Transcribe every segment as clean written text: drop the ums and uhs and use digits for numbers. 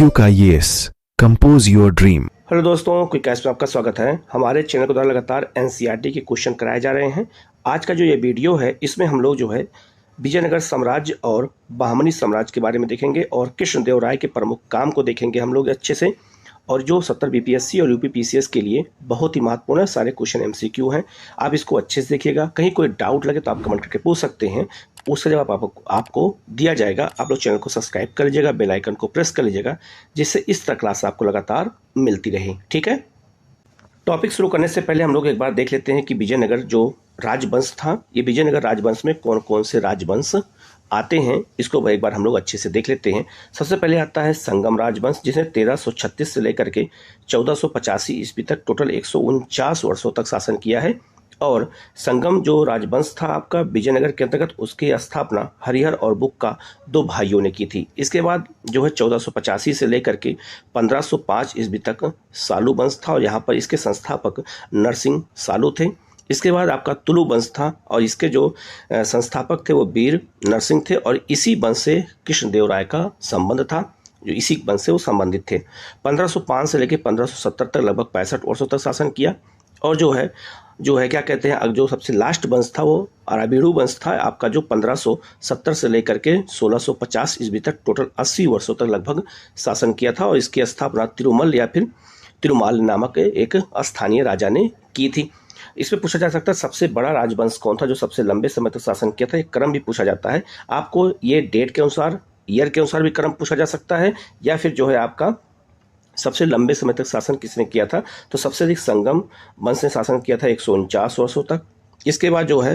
MCQ का yes compose your dream. Hello दोस्तों, quick catch में आपका स्वागत है। हमारे चैनल के द्वारा लगातार एनसीईआरटी के क्वेश्चन कराए जा रहे हैं। आज का जो ये वीडियो है इसमें हम लोग जो है विजयनगर साम्राज्य और बहमनी साम्राज्य के बारे में देखेंगे और कृष्णदेव राय के प्रमुख काम को देखेंगे हम लोग अच्छे से। और जो 70 बीपीएससी और यूपी पीसीएस के लिए बहुत ही महत्वपूर्ण है, सारे क्वेश्चन एमसीक्यू हैं। आप इसको अच्छे से देखिएगा। कहीं कोई डाउट लगे तो आप कमेंट करके पूछ सकते हैं, उसका जवाब आपको दिया जाएगा। आप लोग चैनल को सब्सक्राइब कर लीजिएगा, बेल आइकन को प्रेस कर लीजिएगा, जिससे इस तरह क्लास आपको लगातार मिलती रहे। ठीक है, टॉपिक शुरू करने से पहले हम लोग एक बार देख लेते हैं कि विजयनगर जो राजवंश था, ये विजयनगर राजवंश में कौन कौन से राजवंश आते हैं, इसको एक बार हम लोग अच्छे से देख लेते हैं। सबसे पहले आता है संगम राजवंश, जिसने 1336 से लेकर के 1485 ईस्वी तक टोटल 149 वर्षों तक शासन किया है। और संगम जो राजवंश था आपका विजयनगर के अंतर्गत, उसकी स्थापना हरिहर और बुक्का दो भाइयों ने की थी। इसके बाद जो है 1485 से लेकर के 1505 ईस्वी तक सालू वंश था और यहाँ पर इसके संस्थापक नरसिंह सालू थे। इसके बाद आपका तुलु वंश था और इसके जो संस्थापक थे वो वीर नरसिंह थे और इसी वंश से कृष्णदेव राय का संबंध था, जो इसी वंश से वो संबंधित थे। 1505 से लेकर 1570 तक लगभग 65 वर्षों तक शासन किया। और जो है क्या कहते हैं, जो सबसे लास्ट वंश था वो अराबीडू वंश था आपका, जो 1570 से लेकर के 1650 ईस्वी तक टोटल 80 वर्षों तक लगभग शासन किया था। और इसकी स्थापना तिरुमल या फिर तिरुमाल नामक एक स्थानीय राजा ने की थी। इसमें पूछा जा सकता है सबसे बड़ा राजवंश कौन था जो सबसे लंबे समय तक शासन किया था। एक क्रम भी पूछा जाता है आपको, ये डेट के अनुसार, ईयर के अनुसार भी क्रम पूछा जा सकता है, या फिर जो है आपका सबसे लंबे समय तक शासन किसने किया था। तो सबसे अधिक संगम वंश ने शासन किया था 149 वर्षों तक। इसके बाद जो है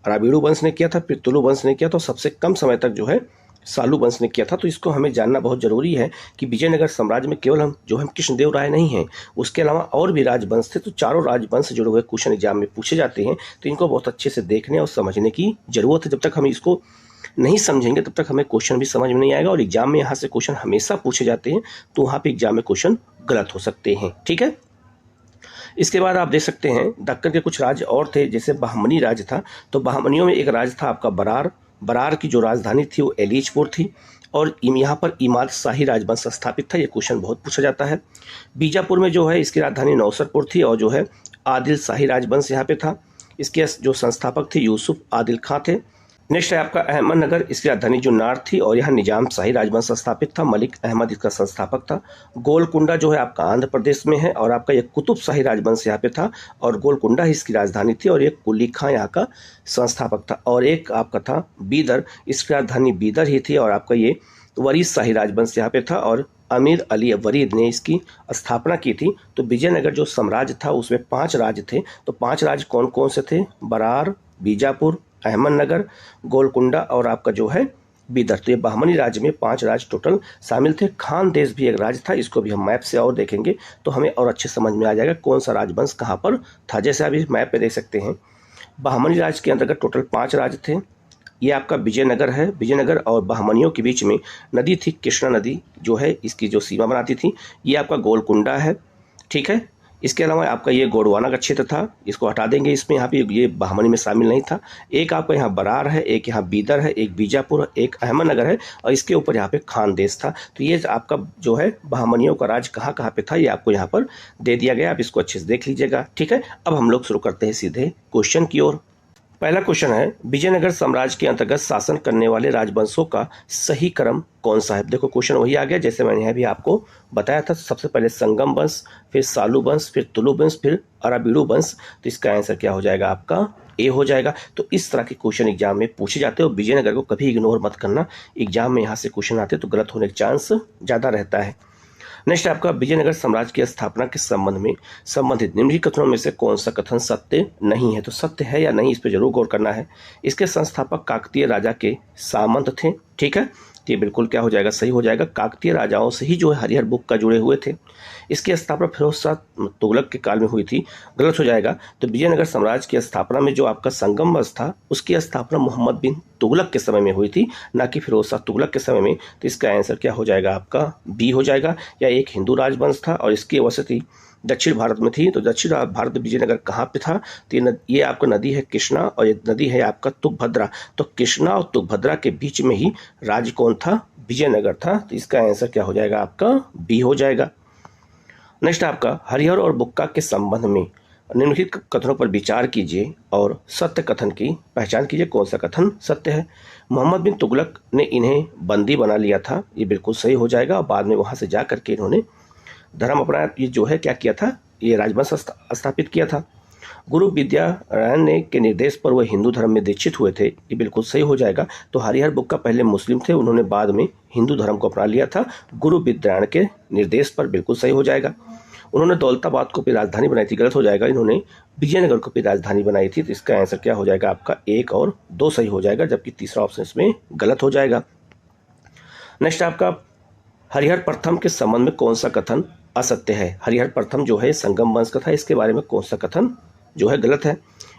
अराबीडू वंश ने किया था, फिर तुलु वंश ने किया, तो सबसे कम समय तक जो है सालू वंश ने किया था। तो इसको हमें जानना बहुत जरूरी है कि विजयनगर साम्राज्य में केवल हम कृष्णदेव राय नहीं हैं, उसके अलावा और भी राजवंश थे। तो चारों राजवंश जुड़े हुए क्वेश्चन एग्जाम में पूछे जाते हैं, तो इनको बहुत अच्छे से देखने और समझने की जरूरत है। जब तक हम इसको नहीं समझेंगे तब तक हमें क्वेश्चन भी समझ में नहीं आएगा। और एग्जाम में यहाँ से क्वेश्चन हमेशा पूछे जाते हैं, तो वहाँ पे एग्जाम में क्वेश्चन गलत हो सकते हैं। ठीक है, इसके बाद आप देख सकते हैं दक्कन के कुछ राज्य और थे, जैसे बहमनी राज्य था। तो बहमनियों में एक राज्य था आपका बरार। बरार की जो राजधानी थी वो एलीचपुर थी और यहाँ पर इमाद शाही राजवंश स्थापित था। ये क्वेश्चन बहुत पूछा जाता है। बीजापुर में जो है इसकी राजधानी नौसरपुर थी और जो है आदिल शाही राजवंश यहाँ पे था। इसके जो संस्थापक थे यूसुफ आदिल खां थे। नेक्स्ट है आपका अहमदनगर, इसकी राजधानी जुन्नार थी और यहाँ निजाम शाही राजवंश स्थापित था। मलिक अहमद इसका संस्थापक था। गोलकुंडा जो है आपका आंध्र प्रदेश में है और आपका ये कुतुब शाही राजवंश यहाँ पे था और गोलकुंडा ही इसकी राजधानी थी और एक कुली खां यहाँ का संस्थापक था। और एक आपका था बीदर, इसकी राजधानी बीदर ही थी और आपका ये वरीद शाही राजवंश यहाँ पे था और अमीर अली वरीद ने इसकी स्थापना की थी। तो विजयनगर जो साम्राज्य था उसमें 5 राज्य थे। तो 5 राज्य कौन कौन से थे? बरार, बीजापुर, अहमदनगर, गोलकुंडा और आपका जो है बीदर। तो ये बहमनी राज्य में 5 राज्य टोटल शामिल थे। खान देश भी एक राज्य था, इसको भी हम मैप से और देखेंगे तो हमें और अच्छे समझ में आ जाएगा कौन सा राजवंश कहाँ पर था। जैसे अभी मैप पे देख सकते हैं बहमनी राज्य के अंतर्गत टोटल 5 राज्य थे। ये आपका विजयनगर है। विजयनगर और बहमनियों के बीच में नदी थी, कृष्णा नदी जो है इसकी जो सीमा बनाती थी। ये आपका गोलकुंडा है। ठीक है, इसके अलावा आपका ये गोंडवाना का क्षेत्र था, इसको हटा देंगे, इसमें यहाँ पे ये बहमनी में शामिल नहीं था। एक आपका यहाँ बरार है, एक यहाँ बीदर है, एक बीजापुर, एक अहमदनगर है और इसके ऊपर यहाँ पे खान देश था। तो ये आपका जो है बहमनियों का राज कहाँ कहाँ पे था ये आपको यहाँ पर दे दिया गया। आप इसको अच्छे से देख लीजिएगा। ठीक है, अब हम लोग शुरू करते हैं सीधे क्वेश्चन की ओर। पहला क्वेश्चन है विजयनगर साम्राज्य के अंतर्गत शासन करने वाले राजवंशों का सही क्रम कौन सा है। देखो क्वेश्चन वही आ गया जैसे मैंने यहाँ भी आपको बताया था। सबसे पहले संगम वंश, फिर सालू वंश, फिर तुलु वंश, फिर अराबीडू वंश। तो इसका आंसर क्या हो जाएगा? आपका ए हो जाएगा। तो इस तरह के क्वेश्चन एग्जाम में पूछे जाते हैं और विजयनगर को कभी इग्नोर मत करना। एग्जाम में यहाँ से क्वेश्चन आते हैं तो गलत होने का चांस ज़्यादा रहता है। नेक्स्ट आपका विजयनगर साम्राज्य की स्थापना के संबंध में संबंधित निम्नलिखित कथनों में से कौन सा कथन सत्य नहीं है। तो सत्य है या नहीं इस पर जरूर गौर करना है। इसके संस्थापक काकतीय राजा के सामंत थे। ठीक है, ये बिल्कुल क्या हो जाएगा? सही हो जाएगा। काकतीय राजाओं से ही जो है हरिहर बुक्का जुड़े हुए थे। इसकी स्थापना फिरोज शाह तुगलक के काल में हुई थी। गलत हो जाएगा। तो विजयनगर साम्राज्य की स्थापना में जो आपका संगम वंश था उसकी स्थापना मोहम्मद बिन तुगलक के समय में हुई थी, ना कि फिरोज शाह तुगलक के समय में। तो इसका आंसर क्या हो जाएगा? आपका बी हो जाएगा। या एक हिंदू राजवंश था और इसकी वसती दक्षिण भारत में थी। तो दक्षिण भारत में विजयनगर कहाँ पे था? तो ये आपका नदी है कृष्णा और ये नदी है आपका तुंगभद्रा। तो कृष्णा और तुंगभद्रा के बीच में ही राज्य कौन था? विजयनगर था, तो इसका आंसर क्या हो जाएगा आपका बी हो जाएगा। नेक्स्ट आपका हरिहर और बुक्का के संबंध में निम्नलिखित कथनों पर विचार कीजिए और सत्य कथन की पहचान कीजिए, कौन सा कथन सत्य है। मोहम्मद बिन तुगलक ने इन्हें बंदी बना लिया था, ये बिल्कुल सही हो जाएगा। और बाद में वहां से जा करके इन्होंने धर्म अपना ये जो है क्या किया था, ये राजवंश स्थापित किया था। गुरु विद्यारायण ने के निर्देश पर वह हिंदू धर्म में दीक्षित हुए थे, ये बिल्कुल सही हो जाएगा। तो हरिहर बुक्का पहले मुस्लिम थे, उन्होंने बाद में हिंदू धर्म को अपना लिया था गुरु विद्यारायण के निर्देश पर, बिल्कुल सही हो जाएगा। उन्होंने दौलताबाद को भी राजधानी बनाई थी, गलत हो जाएगा। इन्होंने विजयनगर को भी राजधानी बनाई थी, तो इसका आंसर क्या हो जाएगा आपका 1 और 2 सही हो जाएगा, जबकि तीसरा ऑप्शन इसमें गलत हो जाएगा। नेक्स्ट आपका हरिहर प्रथम के संबंध में कौन सा कथन असत्य है। हरिहर प्रथम जो है संगम वंश का था, इसके बारे में कौन सा कथन जो है गलत है।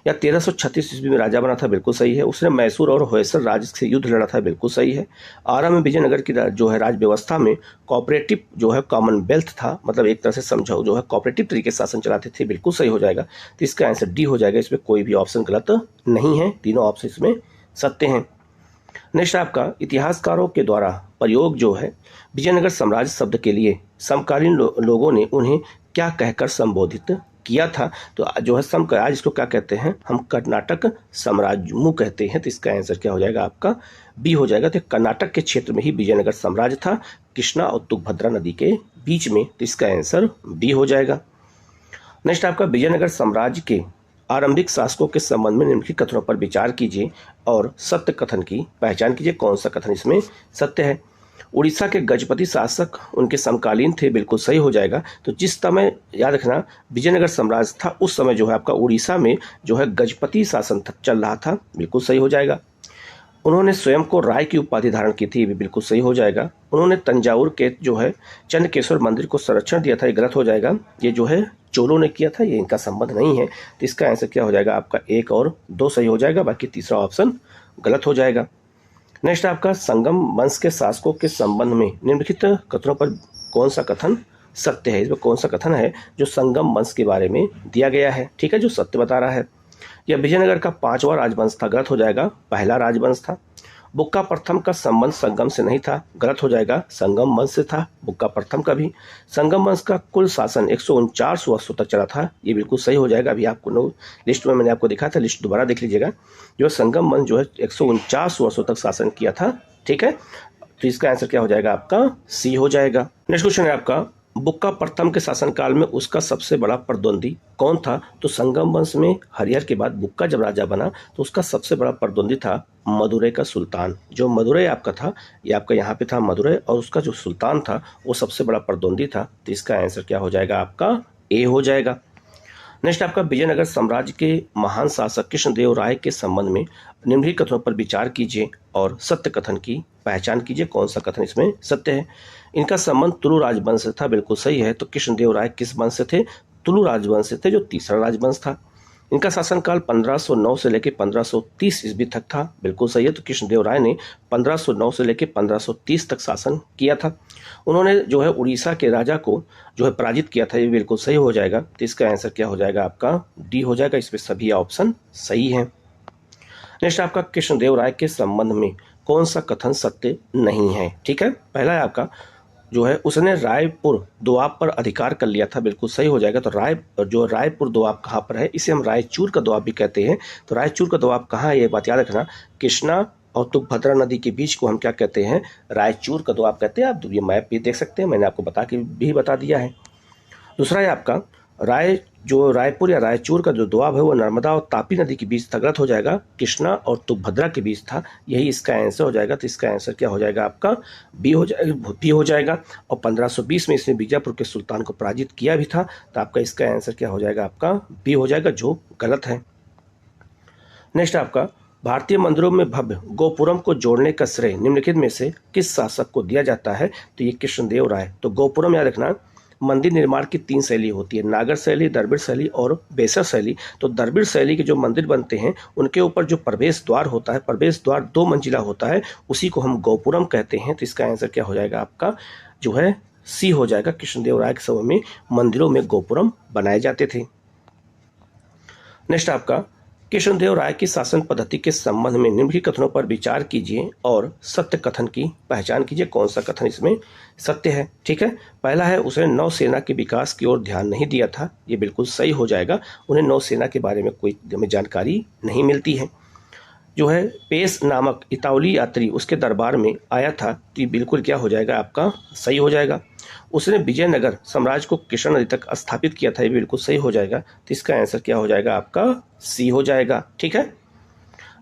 या 1336 ईस्वी में राजा बना था, बिल्कुल सही है। उसने मैसूर और होयसर राज्य से युद्ध लड़ा था, बिल्कुल सही है। आरा में विजयनगर की जो है राज व्यवस्था में कोऑपरेटिव जो है कॉमनवेल्थ था, मतलब एक तरह से समझो जो है कोऑपरेटिव तरीके से शासन चलाते थे, बिल्कुल सही हो जाएगा। तो इसका आंसर डी हो जाएगा, इसमें कोई भी ऑप्शन गलत नहीं है, तीनों ऑप्शन इसमें सत्य हैं। नेक्स्ट आपका इतिहासकारों के द्वारा प्रयोग जो है विजयनगर साम्राज्य शब्द के लिए समकालीन लोगों ने उन्हें क्या कहकर संबोधित किया था। तो जो है आज इसको क्या कहते हैं, हम कर्नाटक साम्राज्य कहते हैं, तो इसका आंसर क्या हो जाएगा आपका बी हो जाएगा। तो कर्नाटक के क्षेत्र में ही विजयनगर साम्राज्य था, कृष्णा और तुंगभद्रा नदी के बीच में, तो इसका आंसर बी हो जाएगा। नेक्स्ट आपका विजयनगर साम्राज्य के आरंभिक शासकों के संबंध में निम्नलिखित कथनों पर विचार कीजिए और सत्य कथन की पहचान कीजिए, कौन सा कथन इसमें सत्य है। उड़ीसा के गजपति शासक उनके समकालीन थे, बिल्कुल सही हो जाएगा। तो जिस समय याद रखना विजयनगर साम्राज्य था, उस समय जो है आपका उड़ीसा में जो है गजपति शासन चल रहा था, बिल्कुल सही हो जाएगा। उन्होंने स्वयं को राय की उपाधि धारण की थी, ये भी बिल्कुल सही हो जाएगा। उन्होंने तंजावुर के जो है चंद्रकेश्वर मंदिर को संरक्षण दिया था, ये गलत हो जाएगा। ये जो है चोलों ने किया था, ये इनका संबंध नहीं है, तो इसका आंसर क्या हो जाएगा आपका 1 और 2 सही हो जाएगा, बाकी तीसरा ऑप्शन गलत हो जाएगा। नेक्स्ट आपका संगम वंश के शासकों के संबंध में निम्नलिखित कथनों पर कौन सा कथन सत्य है। इसमें कौन सा कथन है जो संगम वंश के बारे में दिया गया है, ठीक है, जो सत्य बता रहा है। यह विजयनगर का 5वां राजवंश था, गलत हो जाएगा, पहला राजवंश था। बुक्का प्रथम का संबंध संगम से नहीं था, गलत हो जाएगा, संगम वंश से था बुक्का प्रथम का भी। संगम वंश का कुल शासन 149 वर्षों तक चला था, ये बिल्कुल सही हो जाएगा। अभी आपको लिस्ट में मैंने आपको दिखाया था, लिस्ट दोबारा देख लीजिएगा। जो संगम वंश जो है 149 वर्षों तक शासन किया था, ठीक है। तो इसका आंसर क्या हो जाएगा आपका सी हो जाएगा। नेक्स्ट क्वेश्चन है आपका बुक्का प्रथम के शासनकाल में उसका सबसे बड़ा प्रतिद्वंदी कौन था। तो संगम वंश में हरिहर के बाद बुक्का जब राजा बना तो उसका सबसे बड़ा प्रतिद्वंदी था मदुरै का सुल्तान। जो मदुरै आपका था, ये आपका यहाँ पे था मदुरै, और उसका जो सुल्तान था वो सबसे बड़ा प्रतिद्वंदी था। तो इसका आंसर क्या हो जाएगा आपका ए हो जाएगा। नेक्स्ट आपका विजयनगर साम्राज्य के महान शासक कृष्णदेव राय के संबंध में निम्नलिखित कथनों पर विचार कीजिए और सत्य कथन की पहचान कीजिए, कौन सा कथन इसमें सत्य है। इनका संबंध तुलु राजवंश से था, बिल्कुल सही है। तो कृष्णदेव राय किस वंश से थे, तुलु राजवंश से थे, जो तीसरा राजवंश था। इनका शासनकाल 1509 से लेकर 1530 ईस्वी तक था, बिल्कुल सही है। तो कृष्णदेव राय ने 1509 से लेकर 1530 तक शासन किया था। उन्होंने जो है उड़ीसा के राजा को जो है पराजित किया था, ये बिल्कुल सही हो जाएगा। तो इसका आंसर क्या हो जाएगा आपका डी हो जाएगा, इसमें सभी ऑप्शन सही हैं। नेक्स्ट आपका कृष्णदेव राय के संबंध में कौन सा कथन सत्य नहीं है, ठीक है। पहला है आपका जो है उसने रायपुर दोआब पर अधिकार कर लिया था, बिल्कुल सही हो जाएगा। तो रायपुर दोआब कहाँ पर है, इसे हम रायचूर का दोआब भी कहते हैं। तो रायचूर का दोआब कहाँ है, ये बात याद रखना। कृष्णा और तुंगभद्रा नदी के बीच को हम क्या कहते हैं, रायचूर का दोआब कहते हैं। आप ये मैप भी देख सकते हैं, मैंने आपको बता दिया है। दूसरा है आपका रायपुर या रायचूर का जो दोआब है वो नर्मदा और तापी नदी के बीच था, गलत हो जाएगा। कृष्णा और तुंगभद्रा के बीच था, यही इसका आंसर हो जाएगा। तो इसका आंसर क्या हो जाएगा आपका बी हो जाएगा। और 1520 में इसने बीजापुर के सुल्तान को पराजित किया भी था, तो आपका इसका आंसर क्या हो जाएगा आपका बी हो जाएगा, जो गलत है। नेक्स्ट आपका भारतीय मंदिरों में भव्य गोपुरम को जोड़ने का श्रेय निम्नलिखित में से किस शासक को दिया जाता है। तो ये कृष्णदेव राय। तो गोपुरम याद रखना, मंदिर निर्माण की 3 शैली होती है, नागर शैली, द्रविड़ शैली और बेसर शैली। तो द्रविड़ शैली के जो मंदिर बनते हैं उनके ऊपर जो प्रवेश द्वार होता है, प्रवेश द्वार 2 मंजिला होता है, उसी को हम गोपुरम कहते हैं। तो इसका आंसर क्या हो जाएगा आपका जो है सी हो जाएगा। कृष्णदेव राय के समय में मंदिरों में गोपुरम बनाए जाते थे। नेक्स्ट आपका कृष्णदेव राय की शासन पद्धति के संबंध में निम्नलिखित कथनों पर विचार कीजिए और सत्य कथन की पहचान कीजिए। कौन सा कथन इसमें सत्य है? ठीक है, पहला है उसने नौसेना के विकास की ओर ध्यान नहीं दिया था। ये बिल्कुल सही हो जाएगा, उन्हें नौसेना के बारे में कोई हमें जानकारी नहीं मिलती है। जो है पेश नामक इतालवी यात्री उसके दरबार में आया था, तो ये बिल्कुल क्या हो जाएगा आपका सही हो जाएगा। उसने विजयनगर साम्राज्य को कृष्णा नदी तक स्थापित किया था, ये बिल्कुल सही हो जाएगा। तो इसका आंसर क्या हो जाएगा आपका सी हो जाएगा। ठीक है,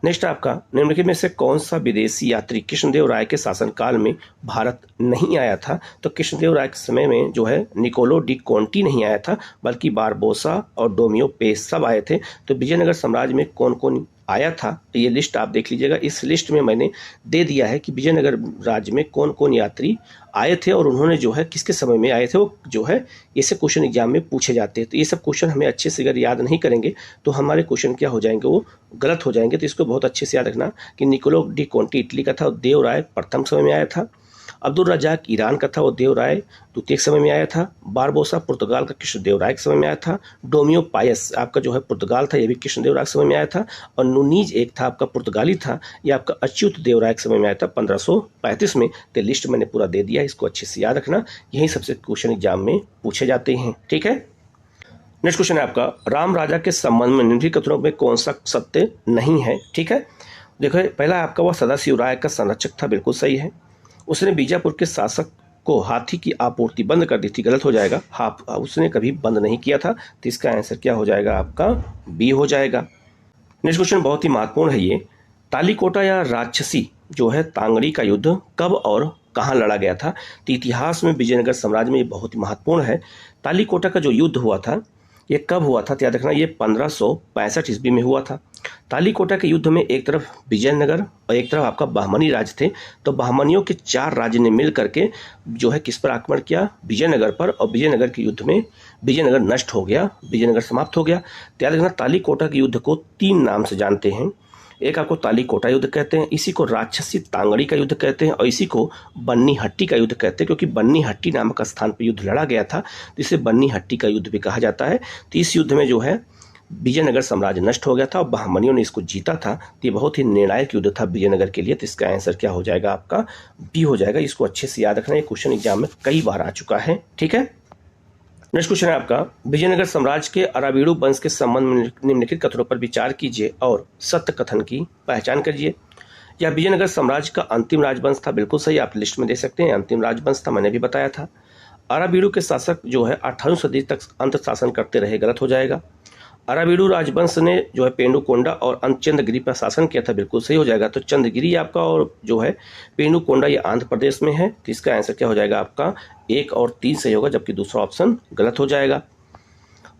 नेक्स्ट आपका निम्नलिखित में से कौन सा विदेशी यात्री कृष्णदेव राय के शासनकाल में भारत नहीं आया था? तो कृष्णदेव राय के समय में जो है निकोलो डी कोंटी नहीं आया था, बल्कि बारबोसा और डोमियो पेस सब आए थे। तो विजयनगर साम्राज्य में कौन कौन आया था, तो ये लिस्ट आप देख लीजिएगा। इस लिस्ट में मैंने दे दिया है कि विजयनगर राज्य में कौन कौन यात्री आए थे और उन्होंने जो है किसके समय में आए थे। वो जो है ये सब क्वेश्चन एग्जाम में पूछे जाते हैं। तो ये सब क्वेश्चन हमें अच्छे से अगर याद नहीं करेंगे तो हमारे क्वेश्चन क्या हो जाएंगे, वो गलत हो जाएंगे। तो इसको बहुत अच्छे से याद रखना कि निकोलो डी कोंटी इटली का था और देव राय प्रथम समय में आया था। अब्दुल रजाक ईरान का था, वो देव राय द्वितीय समय में आया था। बारबोसा पुर्तगाल का कृष्णदेव राय के समय में आया था। डोमियो पायस आपका जो है पुर्तगाल था, ये भी कृष्णदेव राय के समय में आया था। और नुनीज एक था आपका पुर्तगाली था, ये आपका अच्युत देव राय के समय में आया था 1535 में। तो लिस्ट मैंने पूरा दे दिया, इसको अच्छे से याद रखना, यही सबसे क्वेश्चन एग्जाम में पूछे जाते हैं। ठीक है, नेक्स्ट क्वेश्चन है आपका राम राजा के संबंध में निम्नलिखित कथनों में कौन सा सत्य नहीं है? ठीक है, देखो पहला आपका वह सदाशिव राय का संरक्षक था, बिल्कुल सही है। उसने बीजापुर के शासक को हाथी की आपूर्ति बंद कर दी थी, गलत हो जाएगा। उसने कभी बंद नहीं किया था, तो इसका आंसर क्या हो जाएगा आपका बी हो जाएगा। नेक्स्ट क्वेश्चन बहुत ही महत्वपूर्ण है ये, तालीकोटा या राक्षसी जो है तांगड़ी का युद्ध कब और कहाँ लड़ा गया था? तो इतिहास में विजयनगर साम्राज्य में ये बहुत ही महत्वपूर्ण है। तालीकोटा का जो युद्ध हुआ था ये कब हुआ था? तो याद रखना ये 1565 ईस्वी में हुआ था। तालीकोटा के युद्ध में एक तरफ विजयनगर और एक तरफ आपका बहमनी राज्य थे। तो बहमनियों के 4 राज्य ने मिल करके जो है किस पर आक्रमण किया? विजयनगर पर। और विजयनगर के युद्ध में विजयनगर नष्ट हो गया, विजयनगर समाप्त हो गया। तो याद रखना तालीकोटा के युद्ध को 3 नाम से जानते हैं। एक आपको तालीकोटा युद्ध कहते हैं, इसी को राक्षसी तांगड़ी का युद्ध कहते हैं और इसी को बन्नी हट्टी का युद्ध कहते हैं, क्योंकि बन्नी हट्टी नामक स्थान पर युद्ध लड़ा गया था, तो इसे बन्नी हट्टी का युद्ध भी कहा जाता है। तो इस युद्ध में जो है विजयनगर साम्राज्य नष्ट हो गया था और बहमनियों ने इसको जीता था। तो ये बहुत ही निर्णायक युद्ध था विजयनगर के लिए। तो इसका आंसर क्या हो जाएगा आपका बी हो जाएगा। इसको अच्छे से याद रखना, ये क्वेश्चन एग्जाम में कई बार आ चुका है। ठीक है, नेक्स्ट क्वेश्चन है आपका विजयनगर साम्राज्य के अरावीडू वंश के संबंध में निम्नलिखित कथनों पर विचार कीजिए और सत्य कथन की पहचान कीजिए। यह विजयनगर साम्राज्य का अंतिम राजवंश था, बिल्कुल सही, आप लिस्ट में दे सकते हैं, अंतिम राजवंश था, मैंने भी बताया था। अरावीडू के शासक जो है 18वीं सदी तक अंत शासन करते रहे, गलत हो जाएगा। अरावीडू राजवंश ने जो है पेंडुकोंडा और चंद्रगिरी पर शासन किया था, बिल्कुल सही हो जाएगा। तो चंद्रगिरी आपका और जो है पेंडुकोंडा ये आंध्र प्रदेश में है। तो इसका आंसर क्या हो जाएगा आपका 1 और 3 सही होगा, जबकि दूसरा ऑप्शन गलत हो जाएगा।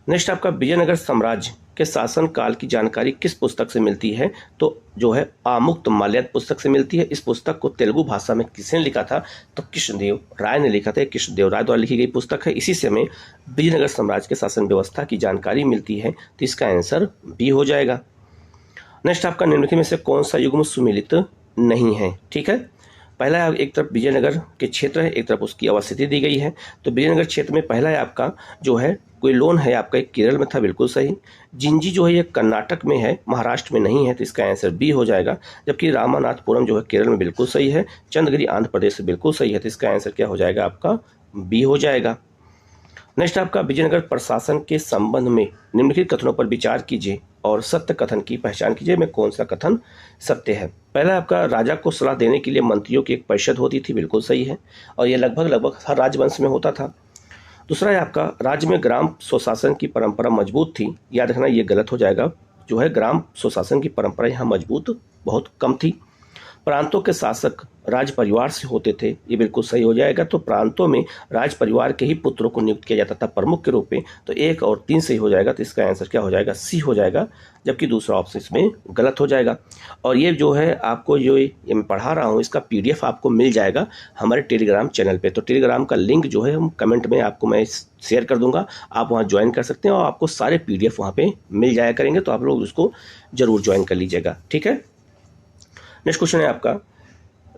नेक्स्ट आपका विजयनगर साम्राज्य के शासन काल की जानकारी किस पुस्तक से मिलती है? तो जो है आमुक्त माल्याद पुस्तक से मिलती है। इस पुस्तक को तेलुगु भाषा में किसने लिखा था? तो कृष्णदेव राय ने लिखा था। कृष्णदेव राय द्वारा लिखी गई पुस्तक है। इसी से हमें विजयनगर साम्राज्य के शासन व्यवस्था की जानकारी मिलती है। तो इसका आंसर बी हो जाएगा। नेक्स्ट आपका निम्नलिखित में से कौन सा युग्म सुमेलित नहीं है? ठीक है, पहला एक तरफ विजयनगर के क्षेत्र है, एक तरफ उसकी अवस्थिति दी गई है। तो विजयनगर क्षेत्र में पहला है आपका जो है क्विलोन है आपका, एक केरल में था, बिल्कुल सही। जिंजी जो है ये कर्नाटक में है, महाराष्ट्र में नहीं है। तो इसका आंसर बी हो जाएगा। जबकि रामानाथपुरम जो है केरल में, बिल्कुल सही है। चंद्रगिरी आंध्र प्रदेश से, बिल्कुल सही है। तो इसका आंसर क्या हो जाएगा आपका बी हो जाएगा। नेक्स्ट आपका विजयनगर प्रशासन के संबंध में निम्नलिखित कथनों पर विचार कीजिए और सत्य कथन की पहचान कीजिए में कौन सा कथन सत्य है। पहला आपका राजा को सलाह देने के लिए मंत्रियों की एक परिषद होती थी, बिल्कुल सही है, और यह लगभग हर राजवंश में होता था। दूसरा है आपका राज्य में ग्राम स्वशासन की परंपरा मजबूत थी, याद रखना ये गलत हो जाएगा। जो है ग्राम स्वशासन की परंपरा यहाँ मजबूत बहुत कम थी। प्रांतों के शासक राज परिवार से होते थे, ये बिल्कुल सही हो जाएगा। तो प्रांतों में राज परिवार के ही पुत्रों को नियुक्त किया जाता था प्रमुख के रूप में। तो 1 और 3 सही हो जाएगा। तो इसका आंसर क्या हो जाएगा सी हो जाएगा, जबकि दूसरा ऑप्शन इसमें गलत हो जाएगा। और ये जो है आपको जो ये मैं पढ़ा रहा हूँ इसका PDF आपको मिल जाएगा हमारे टेलीग्राम चैनल पे। तो टेलीग्राम का लिंक जो है हम कमेंट में आपको मैं शेयर कर दूंगा, आप वहाँ ज्वाइन कर सकते हैं और आपको सारे PDF वहाँ पे मिल जाया करेंगे। तो आप लोग उसको जरूर ज्वाइन कर लीजिएगा। ठीक है, नेक्स्ट क्वेश्चन है आपका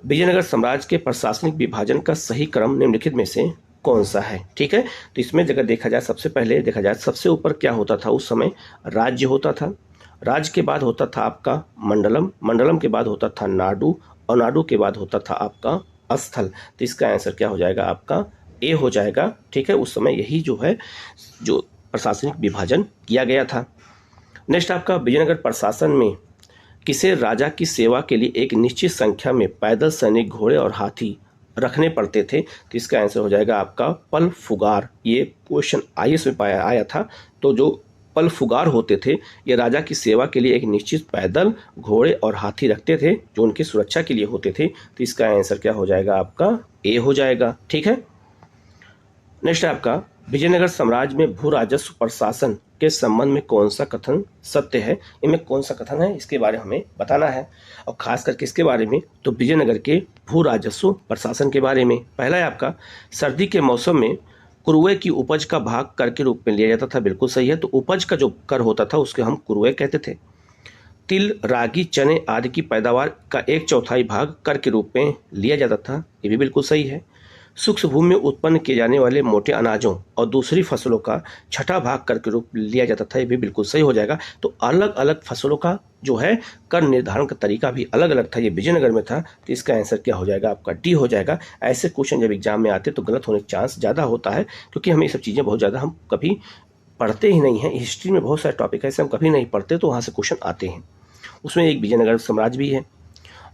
विजयनगर साम्राज्य के प्रशासनिक विभाजन का सही क्रम निम्नलिखित में से कौन सा है? ठीक है, तो इसमें अगर देखा जाए सबसे पहले देखा जाए सबसे ऊपर क्या होता था उस समय राज्य होता था, राज्य के बाद होता था आपका मंडलम, मंडलम के बाद होता था नाडु, और नाडु के बाद होता था आपका स्थल। तो इसका आंसर क्या हो जाएगा आपका ए हो जाएगा। ठीक है, उस समय यही जो है जो प्रशासनिक विभाजन किया गया था। नेक्स्ट आपका विजयनगर प्रशासन में किसे राजा की सेवा के लिए एक निश्चित संख्या में पैदल सैनिक, घोड़े और हाथी रखने पड़ते थे। तो इसका आंसर हो जाएगा आपका पल फुगार। ये क्वेश्चन आईएएस में आया था। तो जो पल फुगार होते थे ये राजा की सेवा के लिए एक निश्चित पैदल, घोड़े और हाथी रखते थे जो उनकी सुरक्षा के लिए होते थे। तो इसका आंसर क्या हो जाएगा आपका ए हो जाएगा। ठीक है, नेक्स्ट आपका विजयनगर साम्राज्य में भू राजस्व प्रशासन के संबंध में कौन सा कथन सत्य है। इनमें कौन सा कथन है इसके बारे में हमें बताना है, और खास करके इसके बारे में तो विजयनगर के भू राजस्व प्रशासन के बारे में। पहला है आपका सर्दी के मौसम में कुरुए की उपज का भाग कर के रूप में लिया जाता था। बिल्कुल सही है। तो उपज का जो कर होता था उसके हम कुरुए कहते थे। तिल, रागी, चने आदि की पैदावार का 1/4 भाग कर के रूप में लिया जाता था। ये भी बिल्कुल सही है। शुष्क भूमि में उत्पन्न किए जाने वाले मोटे अनाजों और दूसरी फसलों का 6ठा भाग कर के रूप लिया जाता था। ये भी बिल्कुल सही हो जाएगा। तो अलग अलग फसलों का जो है कर निर्धारण का तरीका भी अलग अलग था। ये विजयनगर में था। तो इसका आंसर क्या हो जाएगा आपका डी हो जाएगा। ऐसे क्वेश्चन जब एग्जाम में आते तो गलत होने का चांस ज़्यादा होता है, क्योंकि हमें ये सब चीज़ें बहुत ज़्यादा हम कभी पढ़ते ही नहीं हैं। हिस्ट्री में बहुत सारे टॉपिक ऐसे हम कभी नहीं पढ़ते, तो वहाँ से क्वेश्चन आते हैं। उसमें एक विजयनगर साम्राज्य भी है।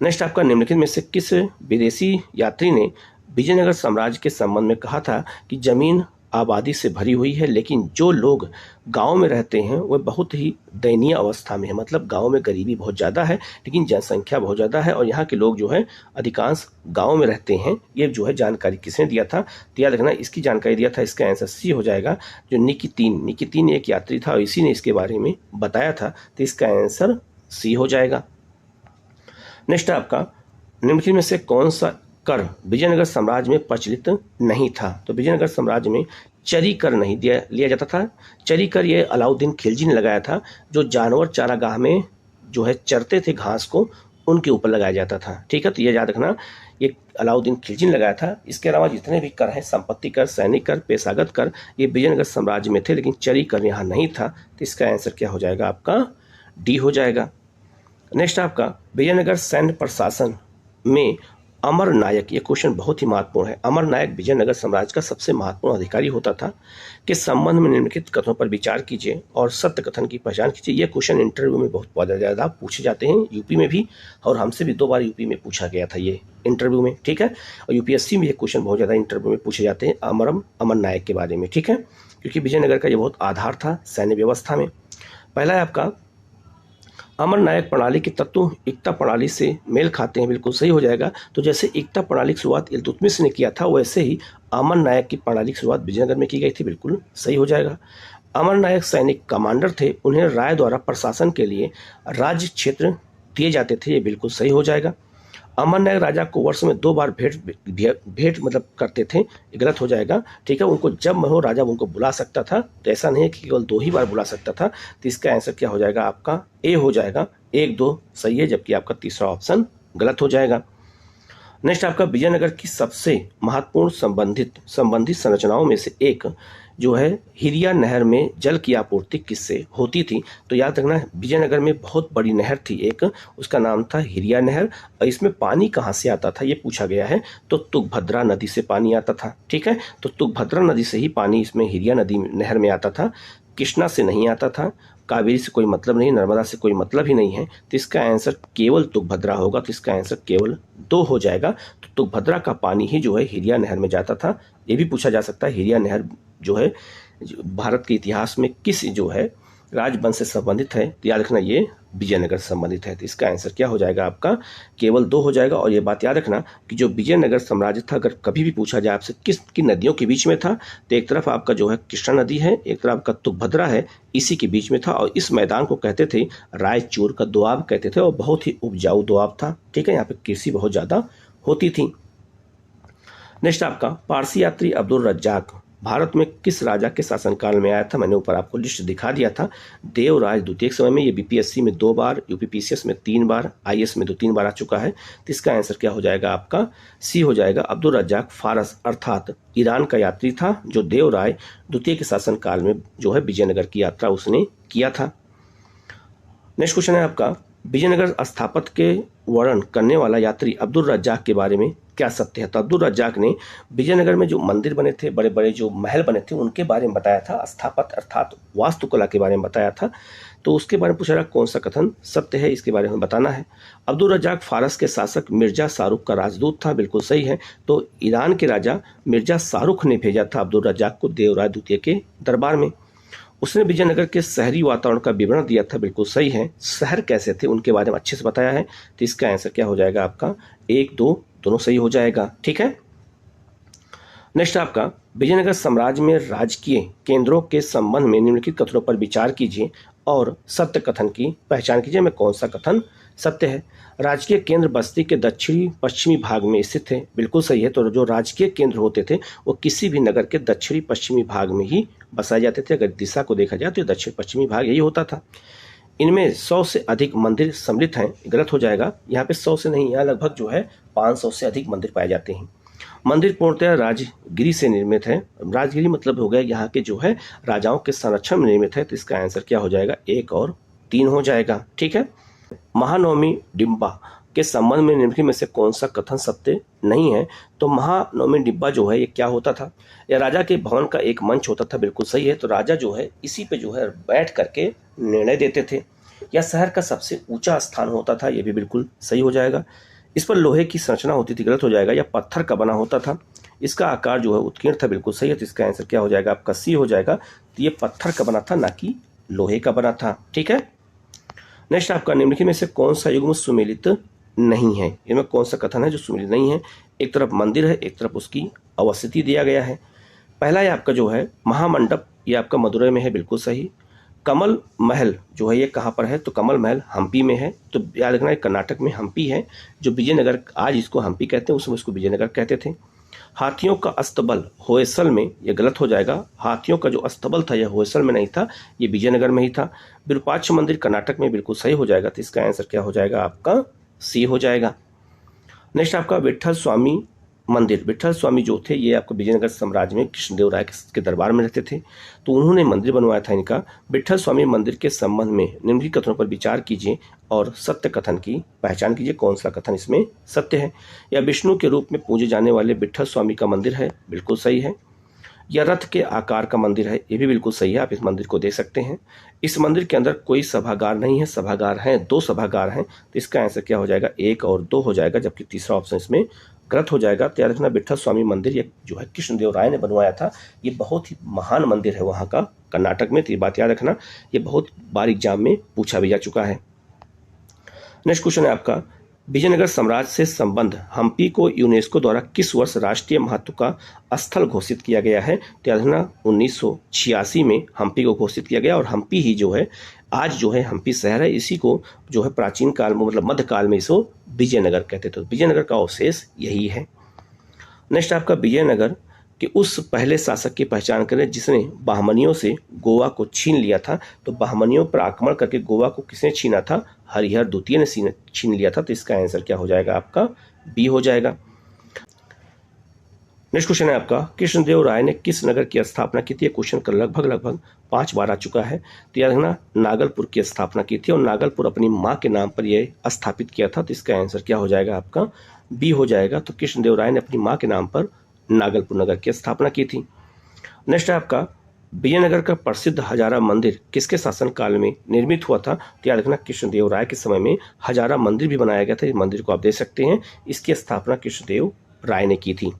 नेक्स्ट आपका निम्नलिखित में से किस विदेशी यात्री ने विजयनगर साम्राज्य के संबंध में कहा था कि जमीन आबादी से भरी हुई है, लेकिन जो लोग गांव में रहते हैं वह बहुत ही दयनीय अवस्था में है। मतलब गांव में गरीबी बहुत ज़्यादा है, लेकिन जनसंख्या बहुत ज़्यादा है, और यहाँ के लोग जो है अधिकांश गांव में रहते हैं। ये जो है जानकारी किसने दिया था, तो याद रखना इसकी जानकारी दिया था। इसका आंसर सी हो जाएगा, जो निकितीन एक यात्री था और इसी ने इसके बारे में बताया था। तो इसका आंसर सी हो जाएगा। नेक्स्ट आपका निम्नलिखित में से कौन सा कर विजयनगर साम्राज्य में प्रचलित नहीं था। तो विजयनगर साम्राज्य में चरी कर नहीं लिया जाता था। चरी कर ये अलाउद्दीन खिलजी ने लगाया था। जो जानवर चारागाह में जो है चरते थे घास को, उनके ऊपर लगाया जाता था। ठीक है, तो ये याद रखना, ये अलाउद्दीन खिलजी ने लगाया था। इसके अलावा जितने भी कर हैं, संपत्ति कर, सैनिक कर, पेशागत कर, ये विजयनगर साम्राज्य में थे, लेकिन चरी कर यहाँ नहीं था। तो इसका आंसर क्या हो जाएगा आपका डी हो जाएगा। नेक्स्ट आपका विजयनगर सैन्य प्रशासन में अमर नायक, ये क्वेश्चन बहुत ही महत्वपूर्ण है। अमर नायक विजयनगर साम्राज्य का सबसे महत्वपूर्ण अधिकारी होता था। के संबंध में निम्नलिखित कथनों पर विचार कीजिए और सत्य कथन की पहचान कीजिए। ये क्वेश्चन इंटरव्यू में बहुत ज़्यादा पूछे जाते हैं, यूपी में भी, और हमसे भी 2 बार यूपी में पूछा गया था ये इंटरव्यू में। ठीक है, और यूपीएससी में ये क्वेश्चन बहुत ज़्यादा इंटरव्यू में पूछे जाते हैं अमर नायक के बारे में। ठीक है, क्योंकि विजयनगर का ये बहुत आधार था सैन्य व्यवस्था में। पहला है आपका अमर नायक प्रणाली के तत्व एकता प्रणाली से मेल खाते हैं। बिल्कुल सही हो जाएगा। तो जैसे एकता प्रणाली की शुरुआत इल्तुतमिश ने किया था, वैसे ही अमर नायक की प्रणाली की शुरुआत विजयनगर में की गई थी। बिल्कुल सही हो जाएगा। अमर नायक सैनिक कमांडर थे, उन्हें राय द्वारा प्रशासन के लिए राज्य क्षेत्र दिए जाते थे। ये बिल्कुल सही हो जाएगा। अमर नायक राजा को वर्ष में 2 बार भेंट मतलब करते थे। ये गलत हो जाएगा। ठीक है, उनको जब मन हो राजा उनको बुला सकता था। तो ऐसा नहीं है कि केवल 2 ही बार बुला सकता था। तो इसका आंसर क्या हो जाएगा आपका ए हो जाएगा। 1, 2 सही है, जबकि आपका तीसरा ऑप्शन गलत हो जाएगा। नेक्स्ट आपका विजयनगर की सबसे महत्वपूर्ण संबंधित संरचनाओं में से एक जो है हिरिया नहर में जल की आपूर्ति किससे होती थी। तो याद रखना विजयनगर में बहुत बड़ी नहर थी एक, उसका नाम था हिरिया नहर। और इसमें पानी कहाँ से आता था ये पूछा गया है। तो तुंगभद्रा नदी से पानी आता था। ठीक है, तो तुंगभद्रा नदी से ही पानी इसमें हिरिया नदी नहर में आता था। कृष्णा से नहीं आता था, कावेरी से कोई मतलब नहीं, नर्मदा से कोई मतलब ही नहीं है। तो इसका आंसर केवल तुंगभद्रा होगा। तो इसका आंसर केवल 2 हो जाएगा। तो तुंगभद्रा का पानी ही जो है हिरिया नहर में जाता था। ये भी पूछा जा सकता है हिरिया नहर जो है भारत के इतिहास में किस जो है राजवंश से संबंधित है। तो याद रखना ये विजयनगर से संबंधित है। तो इसका आंसर क्या हो जाएगा आपका केवल 2 हो जाएगा। और ये बात याद रखना कि जो विजयनगर साम्राज्य था, अगर कभी भी पूछा जाए आपसे किसकी नदियों के बीच में था, तो एक तरफ आपका जो है कृष्णा नदी है, एक तरफ आपका तुंगभद्रा है, इसी के बीच में था। और इस मैदान को कहते थे रायचूर का दोआब कहते थे, और बहुत ही उपजाऊ दोआब था। ठीक है, यहाँ पे कृषि बहुत ज़्यादा होती थी। नेक्स्ट आपका पारसी यात्री अब्दुल रज्जाक भारत में किस राजा के शासनकाल में आया था। मैंने ऊपर आपको लिस्ट दिखा दिया था। देवराज द्वितीय समय में, ये बीपीएससी में 2 बार, यूपीपीसीएस में 3 बार, आईएएस में 2-3 बार आ चुका है। तो इसका आंसर क्या हो जाएगा आपका सी हो जाएगा। अब्दुल रज्जाक फारस अर्थात ईरान का यात्री था, जो देवराय द्वितीय के शासनकाल में जो है विजयनगर की यात्रा उसने किया था। नेक्स्ट क्वेश्चन है आपका, विजयनगर स्थापत्य के वर्णन करने वाला यात्री अब्दुल रज्जाक के बारे में क्या सत्य है? तो अब्दुल रज्जाक ने विजयनगर में जो मंदिर बने थे, बड़े बड़े जो महल बने थे, उनके बारे में बताया था, स्थापत्य अर्थात वास्तुकला के बारे में बताया था। तो उसके बारे में पूछा रहा कौन सा कथन सत्य है, इसके बारे में बताना है। अब्दुल रज्जाक फारस के शासक मिर्जा शाहरुख का राजदूत था, बिल्कुल सही है। तो ईरान के राजा मिर्जा शाहरुख ने भेजा था अब्दुल रज्जाक को देवराय द्वितीय के दरबार में। उसने विजयनगर के शहरी वातावरण का विवरण दिया था, बिल्कुल सही है। शहर कैसे थे उनके बारे में अच्छे से बताया है। तो इसका आंसर क्या हो जाएगा आपका? 1, 2 दोनों सही हो जाएगा। ठीक है। नेक्स्ट आपका, विजयनगर साम्राज्य में राजकीय केंद्रों के संबंध में निम्नलिखित कथनों पर विचार कीजिए और सत्य कथन की पहचान कीजिए। में कौन सा कथन सत्य है? राजकीय केंद्र बस्ती के दक्षिणी पश्चिमी भाग में स्थित थे, बिल्कुल सही है। तो जो राजकीय केंद्र होते थे वो किसी भी नगर के दक्षिणी पश्चिमी भाग में ही बसाए जाते थे। अगर दिशा को देखा जाए तो दक्षिण पश्चिमी भाग यही होता था। इनमें 100 से अधिक मंदिर सम्मिलित हैं, गलत हो जाएगा। यहाँ पे 100 से नहीं, यहाँ लगभग जो है 500 से अधिक मंदिर पाए जाते हैं। मंदिर पूर्णतः राजगिरी से निर्मित है। राजगिरी मतलब हो गया यहाँ के जो है राजाओं के संरक्षण में निर्मित है। तो इसका आंसर क्या हो जाएगा? 1 और 3 हो जाएगा। ठीक है। महानवमी डिब्बा के संबंध में निम्नलिखित में से कौन सा कथन सत्य नहीं है? तो महानवमी डिब्बा जो है ये क्या होता था? यह राजा के भवन का एक मंच होता था, बिल्कुल सही है। तो राजा जो है इसी पे जो है बैठ करके निर्णय देते थे। यह शहर का सबसे ऊंचा स्थान होता था, ये भी बिल्कुल सही हो जाएगा। इस पर लोहे की संरचना होती थी, गलत हो जाएगा। यह पत्थर का बना होता था। इसका आकार जो है उत्कीर्ण था, बिल्कुल सही है। तो इसका आंसर क्या हो जाएगा आपका? सी हो जाएगा। तो ये पत्थर का बना था, ना कि लोहे का बना था। ठीक है। नेक्स्ट आपका, निम्नलिखित में से कौन सा युग्म सुमेलित नहीं है? इनमें कौन सा कथन है जो सुमेलित नहीं है? एक तरफ मंदिर है, एक तरफ उसकी अवस्थिति दिया गया है। पहला है आपका जो है महामंडप, ये आपका मदुरै में है, बिल्कुल सही। कमल महल जो है ये कहाँ पर है? तो कमल महल हम्पी में है। तो याद रखना, कर्नाटक में हम्पी है। जो विजयनगर, आज इसको हम्पी कहते हैं, उस समय इसको विजयनगर कहते थे। हाथियों का अस्तबल होयसल में, यह गलत हो जाएगा। हाथियों का जो अस्तबल था यह होयसल में नहीं था, ये विजयनगर में ही था। विरूपाक्ष मंदिर कर्नाटक में, बिल्कुल सही हो जाएगा। तो इसका आंसर क्या हो जाएगा आपका? सी हो जाएगा। नेक्स्ट आपका विट्ठल स्वामी मंदिर। विट्ठल स्वामी जो थे ये आपको विजयनगर साम्राज्य में कृष्णदेव राय के दरबार में रहते थे, तो उन्होंने मंदिर बनवाया था इनका। विट्ठल स्वामी मंदिर के संबंध में निम्नलिखित कथनों पर विचार कीजिए और सत्य कथन की पहचान कीजिए। कौन सा कथन इसमें सत्य है? यह विष्णु के रूप में पूजे जाने वाले विट्ठल स्वामी का मंदिर है, बिल्कुल सही है। यह रथ के आकार का मंदिर है, ये भी बिल्कुल सही है। आप इस मंदिर को देख सकते हैं। इस मंदिर के अंदर कोई सभागार नहीं है, सभागार हैं 2 सभागार हैं। तो इसका आंसर क्या हो जाएगा? 1 और 2 हो जाएगा, जबकि तीसरा ऑप्शन इसमें गलत हो जाएगा। तो याद रखना, विट्ठल स्वामी मंदिर ये जो है कृष्णदेव राय ने बनवाया था। ये बहुत ही महान मंदिर है वहाँ का, कर्नाटक में। तो ये बात याद रखना, ये बहुत बार एग्जाम में पूछा भी जा चुका है। नेक्स्ट क्वेश्चन है आपका, विजयनगर साम्राज्य से संबंध हम्पी को यूनेस्को द्वारा किस वर्ष राष्ट्रीय महत्व का स्थल घोषित किया गया है? तो याद रखना, 1986 में हम्पी को घोषित किया गया। और हम्पी ही जो है आज जो है हम्पी शहर है, इसी को जो है प्राचीन काल में, मतलब मध्यकाल में इसको विजयनगर कहते थे। विजयनगर का अवशेष यही है। नेक्स्ट आपका, विजयनगर कि उस पहले शासक की पहचान करें जिसने बहमनियों से गोवा को छीन लिया था। तो बहमनियों पर आक्रमण करके गोवा को किसने छीना था? हरिहर द्वितीय ने छीन लिया था। तो इसका आंसर क्या हो जाएगा आपका? बी हो जाएगा। नेक्स्ट क्वेश्चन है आपका, कृष्णदेव राय ने किस नगर की स्थापना की थी? ये क्वेश्चन का लगभग 5 बार आ चुका है। तो याद रखना, नागलपुर की स्थापना की थी और नागलपुर अपनी माँ के नाम पर यह स्थापित किया था। तो इसका आंसर क्या हो जाएगा आपका? बी हो जाएगा। तो कृष्णदेव राय ने अपनी माँ के नाम पर नागलपुर नगर की स्थापना की थी। नेक्स्ट है आपका, विजयनगर का प्रसिद्ध हजारा मंदिर किसके शासन काल में निर्मित हुआ था? तो याद रखना, कृष्णदेव राय के समय में हजारा मंदिर भी बनाया गया था। इस मंदिर को आप देख सकते हैं, इसकी स्थापना कृष्णदेव राय ने की थी।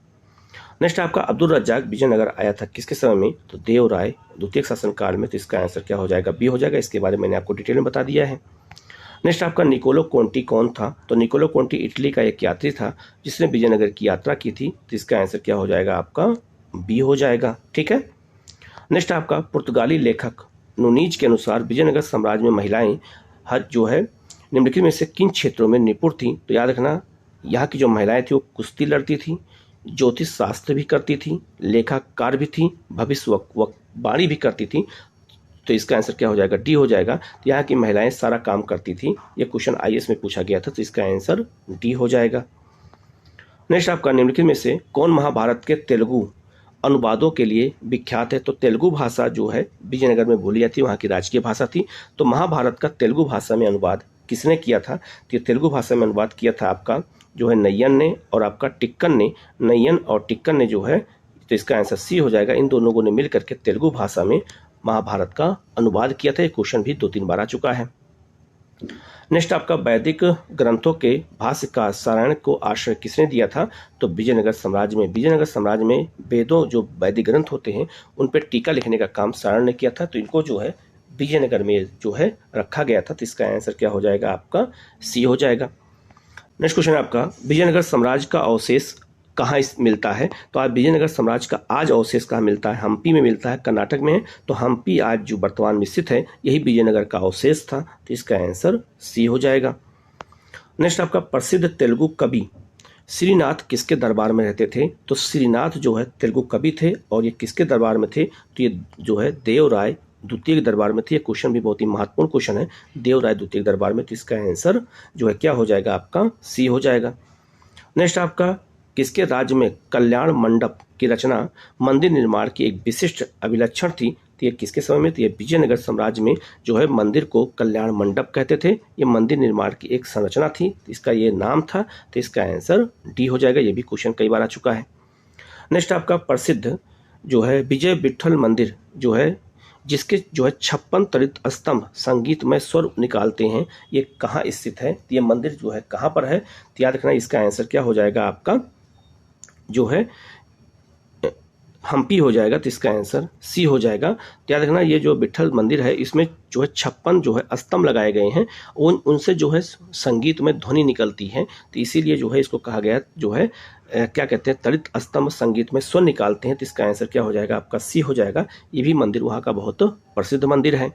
नेक्स्ट आपका, अब्दुल रज्जाक विजयनगर आया था किसके समय में? तो देव राय द्वितीय शासन काल में। तो इसका आंसर क्या हो जाएगा? बी हो जाएगा। इसके बारे में मैंने आपको डिटेल में बता दिया है। नेक्स्ट आपका, निकोलो कोंटी कौन था? तो निकोलो कोंटी इटली का एक यात्री था जिसने विजयनगर की यात्रा की थी। तो इसका आंसर क्या हो जाएगा आपका? बी हो जाएगा। ठीक है। नेक्स्ट आपका, पुर्तगाली लेखक नुनीज के अनुसार विजयनगर साम्राज्य में महिलाएं हर जो है निम्नलिखित में से किन क्षेत्रों में निपुण थी? तो याद रखना, यहाँ की जो महिलाएं थी वो कुश्ती लड़ती थी, ज्योतिष शास्त्र भी करती थी, लेखाकार भी थी, भविष्यवाणी भी करती थी। तो इसका आंसर क्या हो जाएगा? डी हो जाएगा। तो यहाँ की महिलाएं सारा काम करती थी। ये क्वेश्चन आईएएस में पूछा गया था। तो इसका आंसर डी हो जाएगा। नेक्स्ट आपका, निम्नलिखित में से कौन महाभारत के तेलुगु अनुवादों के लिए विख्यात है। तो तेलुगु भाषा जो है विजयनगर में बोली जाती है, वहाँ की राजकीय भाषा थी। तो महाभारत का तेलुगु भाषा में अनुवाद किसने किया था? तो ये तेलुगु भाषा में अनुवाद किया था आपका जो है नय्यन ने और आपका टिक्कन ने। नय्यन और टिक्कन ने जो है, तो इसका आंसर सी हो जाएगा। इन दोनों लोगों ने मिल करके तेलुगु भाषा में महाभारत का अनुवाद किया था। ये क्वेश्चन भी 2-3 बार आ चुका है। नेक्स्ट आपका वैदिक ग्रंथों के भाष्य का सारायण को आश्रय किसने दिया था? तो विजयनगर साम्राज्य में। विजयनगर साम्राज्य में वेदों जो वैदिक ग्रंथ होते हैं उन पर टीका लिखने का काम सारायण ने किया था। तो इनको जो है विजयनगर में जो है रखा गया था। तो इसका आंसर क्या हो जाएगा? आपका सी हो जाएगा। नेक्स्ट क्वेश्चन है आपका, विजयनगर साम्राज्य का अवशेष कहाँ मिलता है? तो आज विजयनगर साम्राज्य का आज अवशेष कहाँ मिलता है? हम्पी में मिलता है, कर्नाटक में है। तो हम्पी आज जो वर्तमान में स्थित है यही विजयनगर का अवशेष था। तो इसका आंसर सी हो जाएगा। नेक्स्ट आपका, प्रसिद्ध तेलुगु कवि श्रीनाथ किसके दरबार में रहते थे? तो श्रीनाथ जो है तेलुगु कवि थे और ये किसके दरबार में थे? तो ये जो है देवराय द्वितीय के दरबार में थे। ये क्वेश्चन भी बहुत ही महत्वपूर्ण क्वेश्चन है, देवराय द्वितीय के दरबार में। तो इसका आंसर जो है क्या हो जाएगा? आपका सी हो जाएगा। नेक्स्ट आपका, किसके राज्य में कल्याण मंडप की रचना मंदिर निर्माण की एक विशिष्ट अभिलक्षण थी? तो ये किसके समय में? तो ये विजयनगर साम्राज्य में जो है मंदिर को कल्याण मंडप कहते थे। ये मंदिर निर्माण की एक संरचना थी, इसका ये नाम था। तो इसका आंसर डी हो जाएगा। ये भी क्वेश्चन कई बार आ चुका है। नेक्स्ट आपका, प्रसिद्ध जो है विजय विठ्ठल मंदिर जो है जिसके जो है 56 तड़ित स्तंभ संगीतमय स्वर निकालते हैं, ये कहाँ स्थित है? तो ये मंदिर जो है कहाँ पर है? तो याद रखना इसका आंसर क्या हो जाएगा? आपका जो है हम्पी हो जाएगा। तो इसका आंसर सी हो जाएगा। तो याद रखना ये जो विठ्ठल मंदिर है इसमें जो है 56 जो है स्तंभ लगाए गए हैं, उनसे जो है संगीत में ध्वनि निकलती है। तो इसीलिए जो है इसको कहा गया जो है क्या कहते हैं, तड़ित स्तंभ संगीत में स्वर निकालते हैं। तो इसका आंसर क्या हो जाएगा? आपका सी हो जाएगा। ये भी मंदिर वहाँ का बहुत प्रसिद्ध मंदिर है।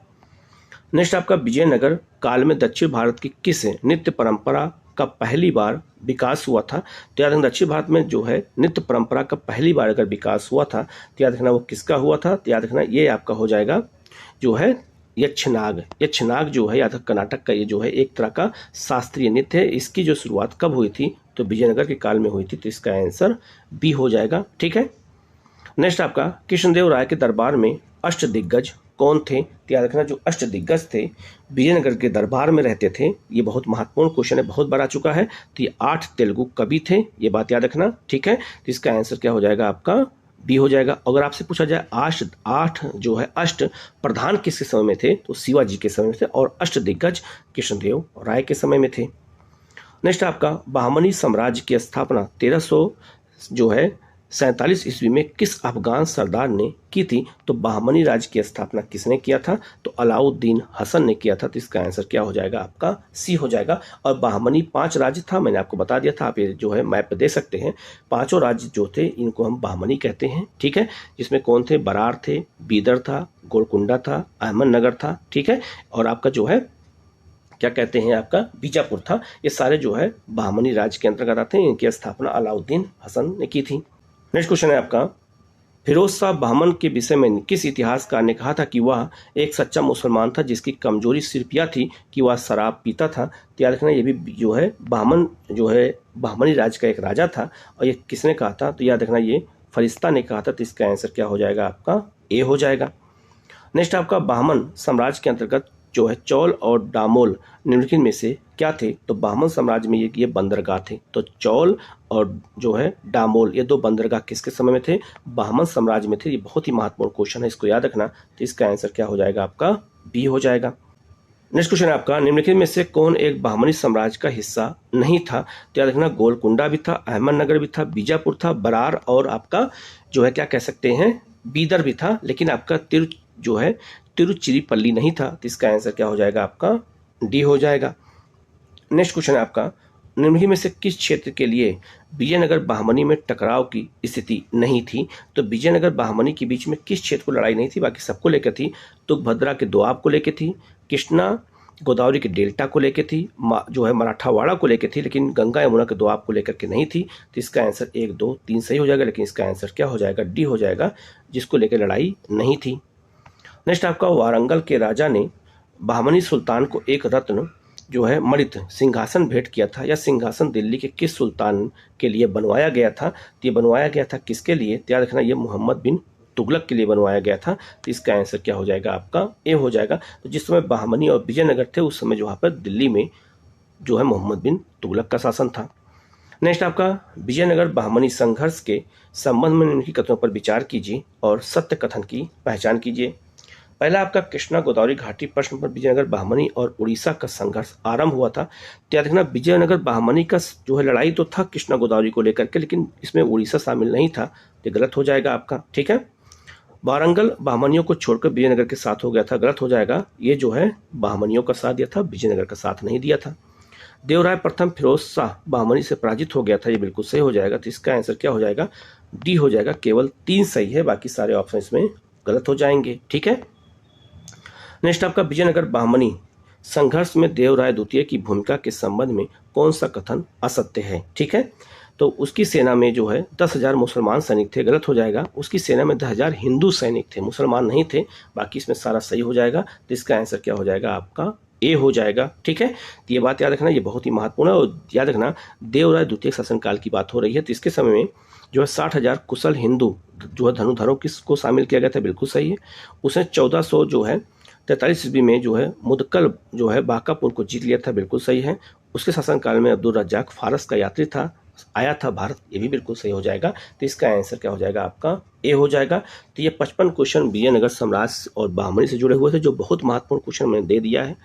नेक्स्ट आपका, विजयनगर काल में दक्षिण भारत की किस नृत्य परंपरा का पहली बार विकास हुआ था? तो याद रखना दक्षिण भारत में जो है नृत्य परंपरा का पहली बार अगर विकास हुआ था तो याद रखना वो किसका हुआ था? तो याद रखना ये आपका हो जाएगा जो है यक्षनाग। यक्षनाग जो है याद कर्नाटक का ये जो है एक तरह का शास्त्रीय नृत्य है। इसकी जो शुरुआत कब हुई थी? तो विजयनगर के काल में हुई थी। तो इसका आंसर बी हो जाएगा। ठीक है। नेक्स्ट आपका, कृष्णदेव राय के दरबार में अष्टदिग्गज कौन थे? तो याद रखना जो अष्टदिग्गज थे विजयनगर के दरबार में रहते थे। ये बहुत महत्वपूर्ण क्वेश्चन है, बहुत बार आ चुका है। तो ये 8 तेलुगु कवि थे, ये बात याद रखना। ठीक है। तो इसका आंसर क्या हो जाएगा? आपका बी हो जाएगा। अगर आपसे पूछा जाए 8 जो है अष्ट प्रधान किसके समय में थे? तो शिवाजी के समय में थे और अष्टदिग्गज कृष्णदेव राय के समय में थे। नेक्स्ट आपका, बहमनी साम्राज्य की स्थापना 1347 ईस्वी में किस अफगान सरदार ने की थी? तो बहमनी राज्य की स्थापना किसने किया था? तो अलाउद्दीन हसन ने किया था। तो इसका आंसर क्या हो जाएगा? आपका सी हो जाएगा। और बहमनी 5 राज्य था, मैंने आपको बता दिया था, आप ये जो है मैप पे दे सकते हैं। 5 राज्य जो थे इनको हम बहमनी कहते हैं। ठीक है। जिसमें कौन थे? बरार थे, बीदर था, गोलकुंडा था, अहमदनगर था। ठीक है। और आपका जो है क्या कहते हैं, आपका बीजापुर था। ये सारे जो है बहमनी राज्य के अंतर्गत आते हैं। इनकी स्थापना अलाउद्दीन हसन ने की थी। नेक्स्ट क्वेश्चन है आपका, फिरोज शाह बहमन के विषय में किस इतिहासकार ने कहा था कि वह एक सच्चा मुसलमान था जिसकी कमजोरी सिर्फ यह थी कि वह शराब पीता था? तो याद रखना ये भी जो है बहमन जो है बहमनी राज्य का एक राजा था। और ये किसने कहा था? तो याद रखना ये फरिश्ता ने कहा था। तो इसका आंसर क्या हो जाएगा? आपका ए हो जाएगा। नेक्स्ट आपका, बहमन साम्राज्य के अंतर्गत जो है चौल और डामोल निम्नलिखित में से क्या थे? तो बहमन साम्राज्य में ये बंदरगाह थे। तो चौल और जो है डामोल ये 2 बंदरगाह किसके समय में थे? बहमन साम्राज्य में थे। ये बहुत ही महत्वपूर्ण क्वेश्चन है, इसको याद रखना। तो इसका आंसर क्या हो जाएगा? आपका बी हो जाएगा। नेक्स्ट क्वेश्चन है आपका, निम्नलिखित में से कौन एक बहमनी साम्राज्य का हिस्सा नहीं था? तो याद रखना गोलकुंडा भी था, अहमदनगर भी था, बीजापुर था, बरार और आपका जो है क्या कह सकते हैं बीदर भी था। लेकिन आपका तिरुचिरापल्ली नहीं था। तो इसका आंसर क्या हो जाएगा? आपका डी हो जाएगा। नेक्स्ट क्वेश्चन है आपका, निम्नलिखित में से किस क्षेत्र के लिए विजयनगर बहमनी में टकराव की स्थिति नहीं थी? तो विजयनगर बहमनी के बीच में किस क्षेत्र को लड़ाई नहीं थी? बाकी सबको लेकर थी। तुंगभद्रा के दोआब को लेकर थी, कृष्णा गोदावरी के डेल्टा को लेकर थी, जो है मराठावाड़ा को लेकर थी, लेकिन गंगा यमुना के दोआब को लेकर के नहीं थी। तो इसका आंसर 1, 2, 3 सही हो जाएगा। लेकिन इसका आंसर क्या हो जाएगा? डी हो जाएगा, जिसको लेकर लड़ाई नहीं थी। नेक्स्ट आपका, वारंगल के राजा ने बहमनी सुल्तान को एक रत्न जो है मणित सिंहासन भेंट किया था, या सिंहासन दिल्ली के किस सुल्तान के लिए बनवाया गया था? तो ये बनवाया गया था किसके लिए? तो याद रखना ये मोहम्मद बिन तुगलक के लिए बनवाया गया था। तो इसका आंसर क्या हो जाएगा आपका? ए हो जाएगा। तो जिस समय बहमनी और विजयनगर थे उस समय जो वहाँ पर दिल्ली में जो है मोहम्मद बिन तुगलक का शासन था। नेक्स्ट आपका विजयनगर बहमनी संघर्ष के संबंध में उनकी कथनों पर विचार कीजिए और सत्य कथन की पहचान कीजिए। पहला आपका कृष्णा गोदावरी घाटी प्रश्न पर विजयनगर बहमनी और उड़ीसा का संघर्ष आरंभ हुआ था। तो याद रखना विजयनगर बहमनी का जो है लड़ाई तो था कृष्णा गोदावरी को लेकर के, लेकिन इसमें उड़ीसा शामिल नहीं था। तो गलत हो जाएगा आपका। ठीक है, वारंगल बहमनियों को छोड़कर विजयनगर के साथ हो गया था, गलत हो जाएगा। ये जो है बहमनियों का साथ दिया था, विजयनगर का साथ नहीं दिया था। देवराय प्रथम फिरोज शाह बहमनी से पराजित हो गया था, ये बिल्कुल सही हो जाएगा। तो इसका आंसर क्या हो जाएगा? डी हो जाएगा। केवल 3 सही है, बाकी सारे ऑप्शन इसमें गलत हो जाएंगे। ठीक है, नेक्स्ट आपका विजयनगर बहमनी संघर्ष में देवराय द्वितीय की भूमिका के संबंध में कौन सा कथन असत्य है? ठीक है, तो उसकी सेना में जो है 10,000 मुसलमान सैनिक थे, गलत हो जाएगा। उसकी सेना में 10,000 हिंदू सैनिक थे, मुसलमान नहीं थे। बाकी इसमें सारा सही हो जाएगा। तो इसका आंसर क्या हो जाएगा आपका? ए हो जाएगा। ठीक है, तो ये बात याद रखना, ये बहुत ही महत्वपूर्ण है। और याद रखना देवराय द्वितीय शासनकाल की बात हो रही है, तो इसके समय में जो है 60,000 कुशल हिंदू जो है धनुधरों किसको शामिल किया गया था, बिल्कुल सही है। उसने 1400 जो है 43 ईस्वी में जो है मुदक्कल जो है बाकापुर को जीत लिया था, बिल्कुल सही है। उसके शासनकाल में अब्दुल रज्जाक फारस का यात्री था, आया था भारत, ये भी बिल्कुल सही हो जाएगा। तो इसका आंसर क्या हो जाएगा आपका? ए हो जाएगा। तो ये 55 क्वेश्चन विजयनगर साम्राज्य और बहमनी से जुड़े हुए थे, जो बहुत महत्वपूर्ण क्वेश्चन मैंने दे दिया है।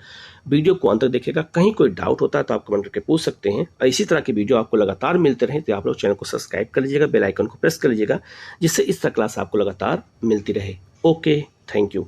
वीडियो को अंत तक देखिएगा, कहीं कोई डाउट होता है तो आप कमेंट करके पूछ सकते हैं। और इसी तरह की वीडियो आपको लगातार मिलते रहे तो आप लोग चैनल को सब्सक्राइब कर लीजिएगा, बेल आइकन को प्रेस कर लीजिएगा, जिससे इस तरह क्लास आपको लगातार मिलती रहे। Okay, thank you.